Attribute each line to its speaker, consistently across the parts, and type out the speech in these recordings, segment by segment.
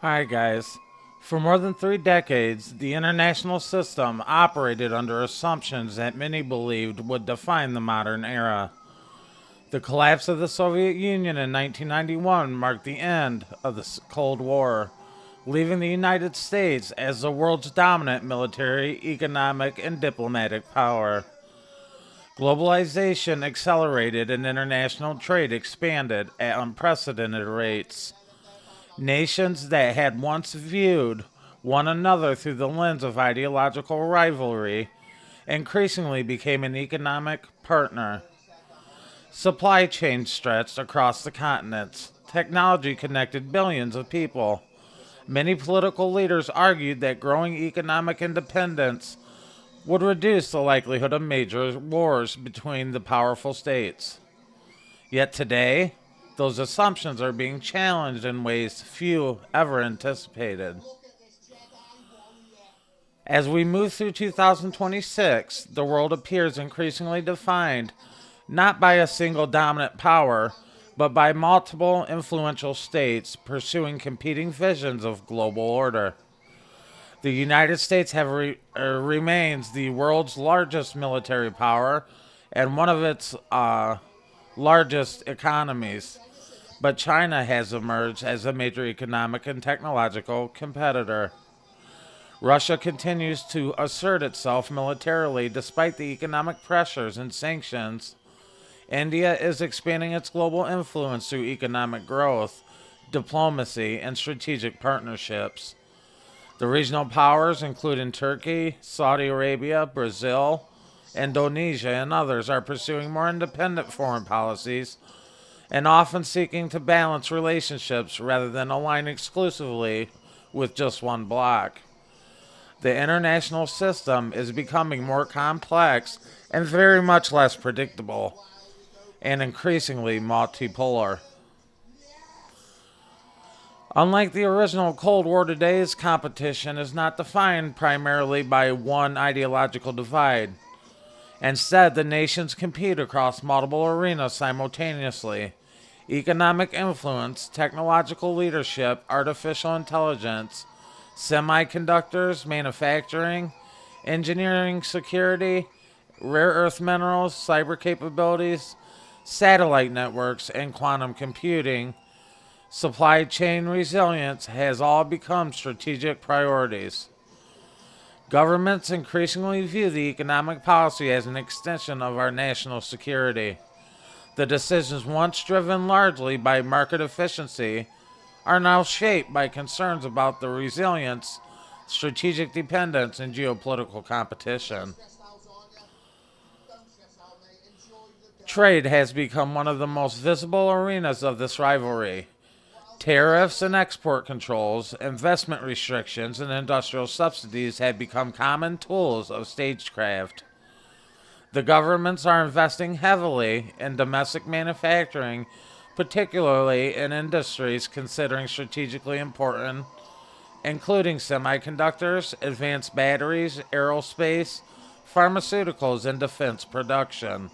Speaker 1: Hi, guys. For more than 3 decades, the international system operated under assumptions that many believed would define the modern era. The collapse of the Soviet Union in 1991 marked the end of the Cold War, leaving the United States as the world's dominant military, economic, and diplomatic power. Globalization accelerated and international trade expanded at unprecedented rates. Nations that had once viewed one another through the lens of ideological rivalry increasingly became an economic partner. Supply chains stretched across the continents. Technology connected billions of people. Many political leaders argued that growing economic independence would reduce the likelihood of major wars between the powerful states. Yet today, those assumptions are being challenged in ways few ever anticipated. As we move through 2026, the world appears increasingly defined not by a single dominant power, but by multiple influential states pursuing competing visions of global order. The United States remains the world's largest military power and one of its largest economies, but China has emerged as a major economic and technological competitor. Russia continues to assert itself militarily despite the economic pressures and sanctions. India is expanding its global influence through economic growth, diplomacy, and strategic partnerships. The regional powers, including Turkey, Saudi Arabia, Brazil, Indonesia, and others, are pursuing more independent foreign policies and often seeking to balance relationships rather than align exclusively with just one bloc. The international system is becoming more complex and very much less predictable, and increasingly multipolar. Unlike the original Cold War, today's competition is not defined primarily by one ideological divide. Instead, the nations compete across multiple arenas simultaneously: economic influence, technological leadership, artificial intelligence, semiconductors, manufacturing, engineering security, rare earth minerals, cyber capabilities, satellite networks, and quantum computing. Supply chain resilience has all become strategic priorities. Governments increasingly view the economic policy as an extension of our national security. The decisions once driven largely by market efficiency are now shaped by concerns about the resilience, strategic dependence, and geopolitical competition. Trade has become one of the most visible arenas of this rivalry. Tariffs and export controls, investment restrictions, and industrial subsidies have become common tools of stagecraft. The governments are investing heavily in domestic manufacturing, particularly in industries considering strategically important, including semiconductors, advanced batteries, aerospace, pharmaceuticals, and defense production.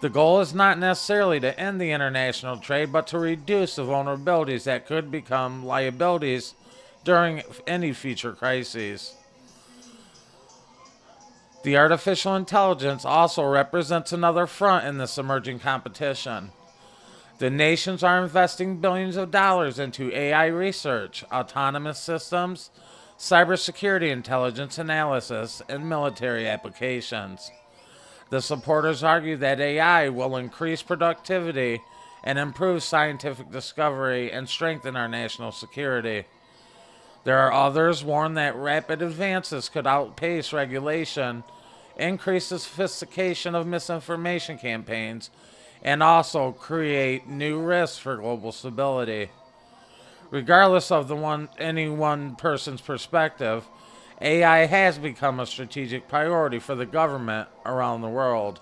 Speaker 1: The goal is not necessarily to end the international trade, but to reduce the vulnerabilities that could become liabilities during any future crises. The artificial intelligence also represents another front in this emerging competition. The nations are investing billions of dollars into AI research, autonomous systems, cybersecurity intelligence analysis, and military applications. The supporters argue that AI will increase productivity and improve scientific discovery and strengthen our national security. There are others warn that rapid advances could outpace regulation, increase the sophistication of misinformation campaigns, and also create new risks for global stability. Regardless of any one person's perspective, AI has become a strategic priority for the government around the world.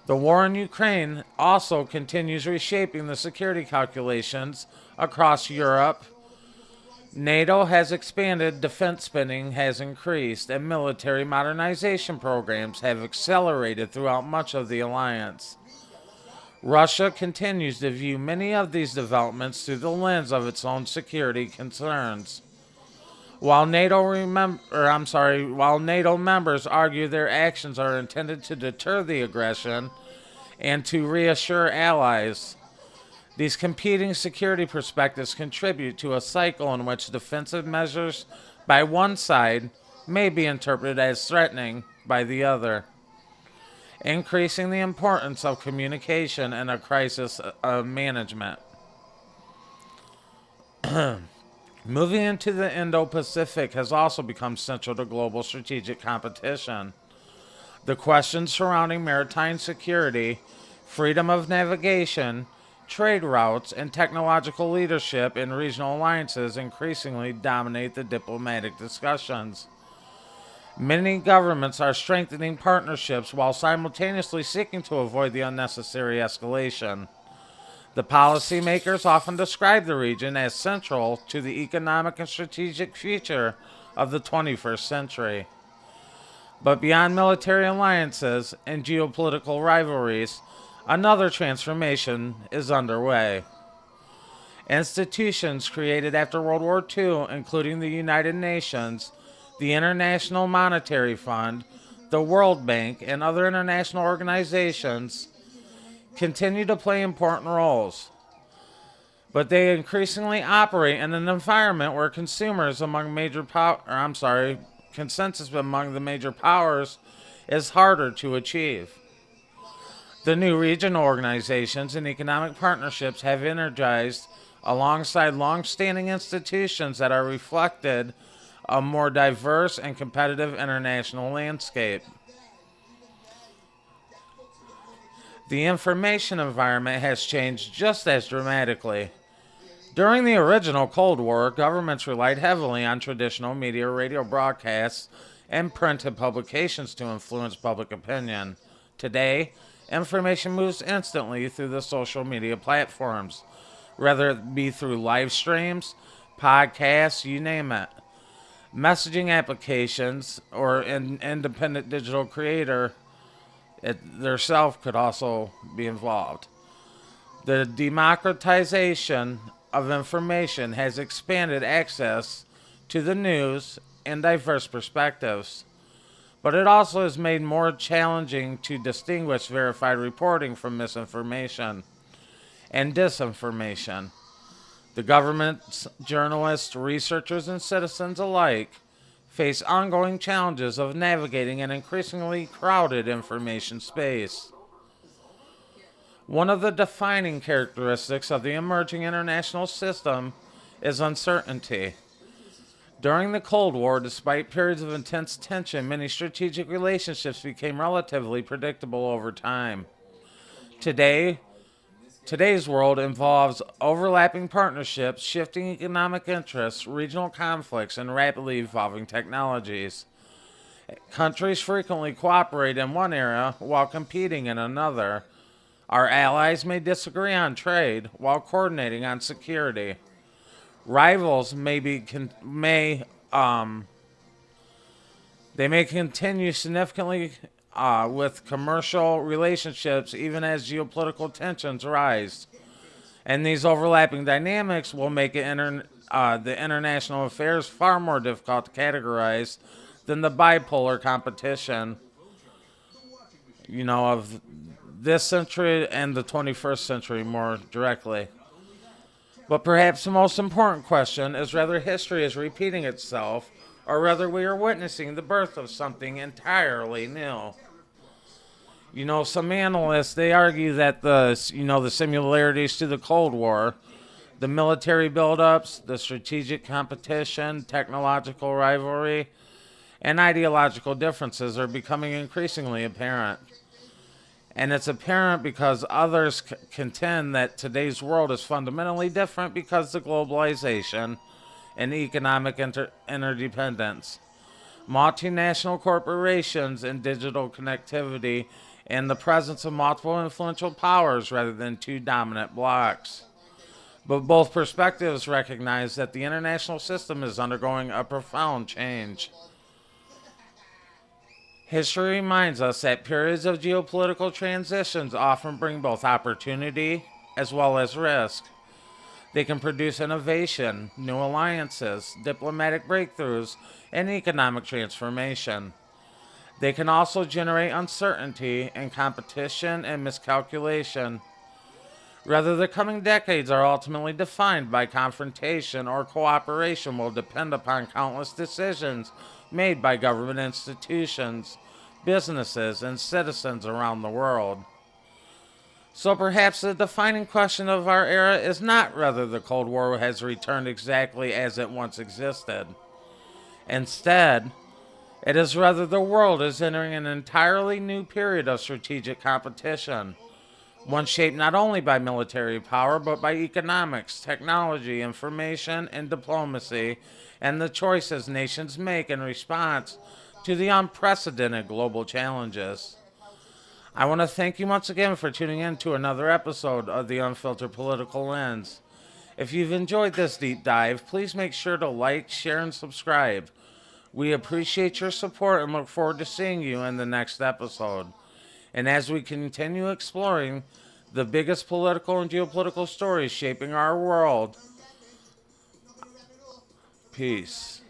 Speaker 1: The war in Ukraine also continues reshaping the security calculations across Europe. NATO has expanded, defense spending has increased, and military modernization programs have accelerated throughout much of the alliance. Russia continues to view many of these developments through the lens of its own security concerns. While NATO members argue their actions are intended to deter the aggression and to reassure allies, these competing security perspectives contribute to a cycle in which defensive measures by one side may be interpreted as threatening by the other, increasing the importance of communication in a crisis management. Moving into the Indo-Pacific has also become central to global strategic competition. The questions surrounding maritime security, freedom of navigation, trade routes, and technological leadership in regional alliances increasingly dominate the diplomatic discussions. Many governments are strengthening partnerships while simultaneously seeking to avoid the unnecessary escalation. The policymakers often describe the region as central to the economic and strategic future of the 21st century. But beyond military alliances and geopolitical rivalries, another transformation is underway. Institutions created after World War II, including the United Nations, the International Monetary Fund, the World Bank, and other international organizations, continue to play important roles. But they increasingly operate in an environment where consensus among the major powers is harder to achieve. The new regional organizations and economic partnerships have energized alongside long-standing institutions that are reflected a more diverse and competitive international landscape. The information environment has changed just as dramatically. During the original Cold War, governments relied heavily on traditional media, radio broadcasts, and printed publications to influence public opinion. Today, information moves instantly through the social media platforms, whether it be through live streams, podcasts, you name it. Messaging applications or an independent digital creator themselves could also be involved. The democratization of information has expanded access to the news and diverse perspectives, but it also has made more challenging to distinguish verified reporting from misinformation and disinformation. The governments, journalists, researchers, and citizens alike face ongoing challenges of navigating an increasingly crowded information space. One of the defining characteristics of the emerging international system is uncertainty. During the Cold War, despite periods of intense tension, many strategic relationships became relatively predictable over time. Today, Today's world involves overlapping partnerships, shifting economic interests, regional conflicts, and rapidly evolving technologies. Countries frequently cooperate in one area while competing in another. Our allies may disagree on trade while coordinating on security. Rivals may continue significantly with commercial relationships even as geopolitical tensions rise. And these overlapping dynamics will make the international affairs far more difficult to categorize than the bipolar competition, of this century and the 21st century more directly. But perhaps the most important question is whether history is repeating itself or whether we are witnessing the birth of something entirely new. Some analysts they argue that the similarities to the Cold War, the military buildups, the strategic competition, technological rivalry, and ideological differences are becoming increasingly apparent. And it's apparent because others contend that today's world is fundamentally different because of globalization and economic interdependence, multinational corporations and digital connectivity, and the presence of multiple influential powers rather than two dominant blocs. But both perspectives recognize that the international system is undergoing a profound change. History reminds us that periods of geopolitical transitions often bring both opportunity as well as risk. They can produce innovation, new alliances, diplomatic breakthroughs, and economic transformation. They can also generate uncertainty and competition and miscalculation. Whether the coming decades are ultimately defined by confrontation or cooperation will depend upon countless decisions made by government institutions, businesses, and citizens around the world. So perhaps the defining question of our era is not whether the Cold War has returned exactly as it once existed. Instead, it is whether the world is entering an entirely new period of strategic competition, one shaped not only by military power but by economics, technology, information, and diplomacy, and the choices nations make in response to the unprecedented global challenges. I want to thank you once again for tuning in to another episode of the Unfiltered Political Lens. If you've enjoyed this deep dive, please make sure to like, share, and subscribe. We appreciate your support and look forward to seeing you in the next episode. And as we continue exploring the biggest political and geopolitical stories shaping our world, peace.